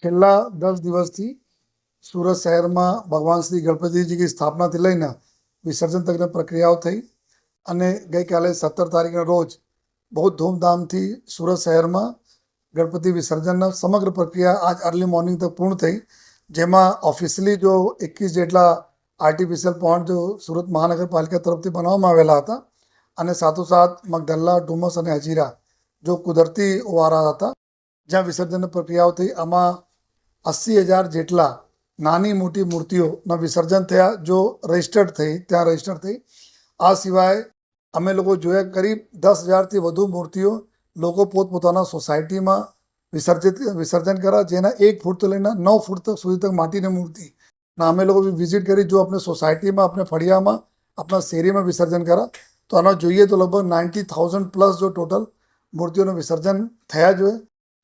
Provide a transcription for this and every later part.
છેલ્લા 10 દિવસથી સુરત શહેરમાં ભગવાન શ્રી ગણપતિજીની સ્થાપનાથી લઈને વિસર્જન તકની પ્રક્રિયાઓ થઈ અને ગઈકાલે 17 તારીખના રોજ બહુ ધૂમધામથી સુરત શહેરમાં ગણપતિ વિસર્જનના સમગ્ર પ્રક્રિયા આજ અર્લી મોર્નિંગ તક પૂર્ણ થઈ, જેમાં ઓફિશિયલી જો 21 જેટલા આર્ટિફિશિયલ પોન્ડ જો સુરત મહાનગરપાલિકા તરફથી બનાવવામાં આવેલા હતા અને સાથોસાથ મગદલ્લા, ડુમસ અને હજીરા જો કુદરતી ઓવારા હતા જ્યાં વિસર્જનની પ્રક્રિયાઓ થઈ. આમાં 80,000 જેટલા નાની મોટી મૂર્તિઓના વિસર્જન થયા જો રજિસ્ટર્ડ થઈ ત્યાં રજિસ્ટર્ડ થઈ. આ સિવાય અમે લોકો જોયા કરીબ 10,000થી વધુ મૂર્તિઓ લોકો પોતપોતાના સોસાયટીમાં વિસર્જન કર્યા, જેના 1 ફૂટથી લઈને 9 ફૂટ તક સુધી તક માટીની મૂર્તિ ના અમે લોકો વિઝિટ કરી જો આપણે સોસાયટીમાં, આપણે ફળિયામાં, આપણા શેરીમાં વિસર્જન કર્યા તો આનો જોઈએ તો લગભગ 90,000 પ્લસ જો ટોટલ મૂર્તિઓનું વિસર્જન થયા જોઈએ.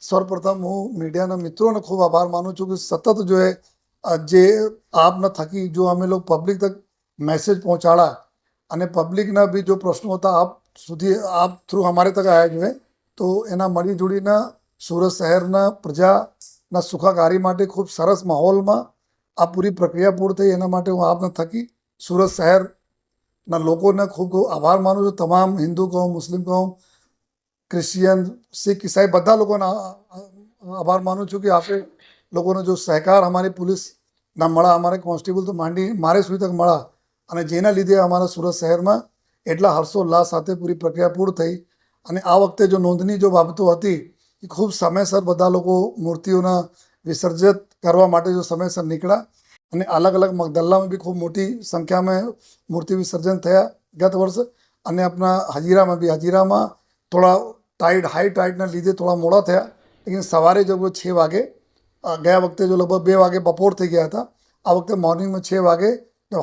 સર્વપ્રથમ હું મીડિયાના મિત્રોને ખૂબ આભાર માનું છું કે સતત જો જે આપના થકી જો અમે લોકો પબ્લિક તક મેસેજ પહોંચાડા અને પબ્લિકના બી જો પ્રશ્નો હતા આપ સુધી, આપ થ્રુ અમારે તક આવ્યા જોઈએ, તો એના મળી જોડીના સુરત શહેરના પ્રજાના સુખાકારી માટે ખૂબ સરસ માહોલમાં આ પૂરી પ્રક્રિયા પૂર્ણ થઈ. એના માટે હું આપના થકી સુરત શહેરના લોકોને ખૂબ ખૂબ આભાર માનું છું. તમામ હિન્દુ કહો, મુસ્લિમ કહો, ક્રિશ્ચિયન, શીખ, ઈસાઈ બધા લોકોને આભાર માનું છું કે આપણે લોકોનો જો સહકાર અમારી પોલીસના મળા, અમારે કોન્સ્ટેબલ તો માંડી મારે સુધી તક મળા અને જેના લીધે અમારા સુરત શહેરમાં એટલા હર્ષોલ્લાસ સાથે પૂરી પ્રક્રિયા પૂર્ણ થઈ. અને આ વખતે જો નોંધની જો બાબતો હતી કે ખૂબ સમયસર બધા લોકો મૂર્તિઓના વિસર્જિત કરવા માટે જો સમયસર નીકળ્યા અને અલગ અલગ મગદલ્લામાં બી ખૂબ મોટી સંખ્યામાં મૂર્તિ વિસર્જન થયા ગત વર્ષ. અને આપણા હજીરામાં બી, હજીરામાં થોડા હાઈ ટાઈડના લીધે થોડા મોડા થયા, લેકિન સવારે જો 6 વાગે, ગયા વખતે જો લગભગ 2 વાગે બપોર થઈ ગયા હતા, આ વખતે મોર્નિંગમાં 6 વાગે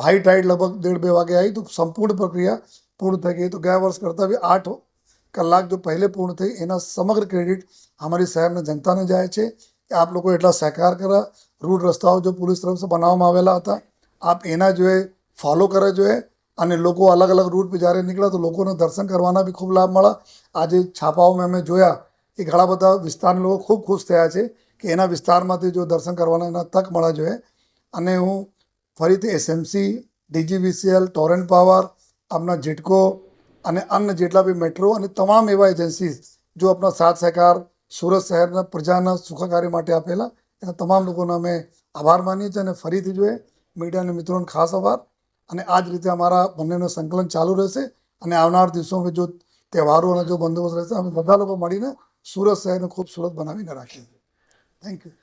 હાઈ ટાઈડ લગભગ 1:30-2 વાગે આવી તો સંપૂર્ણ પ્રક્રિયા પૂર્ણ થઈ ગઈ. તો ગયા વર્ષ કરતાં બી 8 કલાક જો પહેલે પૂર્ણ થઈ એના સમગ્ર ક્રેડિટ અમારી શહેરના જનતાને જાય છે કે આપ લોકો એટલા સહકાર કર્યા. રૂટ રસ્તાઓ જો પોલીસ તરફથી બનાવવામાં આવેલા હતા આપ એના જોઈએ ફોલો કરે જોઈએ અને લોકો અલગ અલગ રૂટ પર જ્યારે નીકળ્યા તો લોકોને દર્શન કરવાના બી ખૂબ લાભ મળ્યા. આજે છાપાઓમાં અમે જોયા કે ઘણા બધા વિસ્તારના લોકો ખૂબ ખુશ થયા છે કે એના વિસ્તારમાંથી જો દર્શન કરવાના એના તક મળવા જોઈએ. અને હું ફરીથી એસએમસી, ડીજીવીસીએલ, ટોરેન્ટ પાવર, આપણા જેટકો અને અન્ય જેટલા બી મેટ્રો અને તમામ એવા એજન્સીઝ જો આપણા સાથ સહકાર સુરત શહેરના પ્રજાના સુખાકારી માટે આપેલા એના તમામ લોકોનો અમે આભાર માનીએ છીએ. અને ફરીથી જોઈએ મીડિયાના મિત્રોને ખાસ આભાર. અને આ જ રીતે અમારા બંનેનું સંકલન ચાલુ રહેશે અને આવનાર દિવસોમાં જો તહેવારો અને જો બંદોબસ્ત રહેશે અમે બધા લોકો મળીને સુરત શહેરને ખૂબસૂરત બનાવીને રાખીએ. Thank you.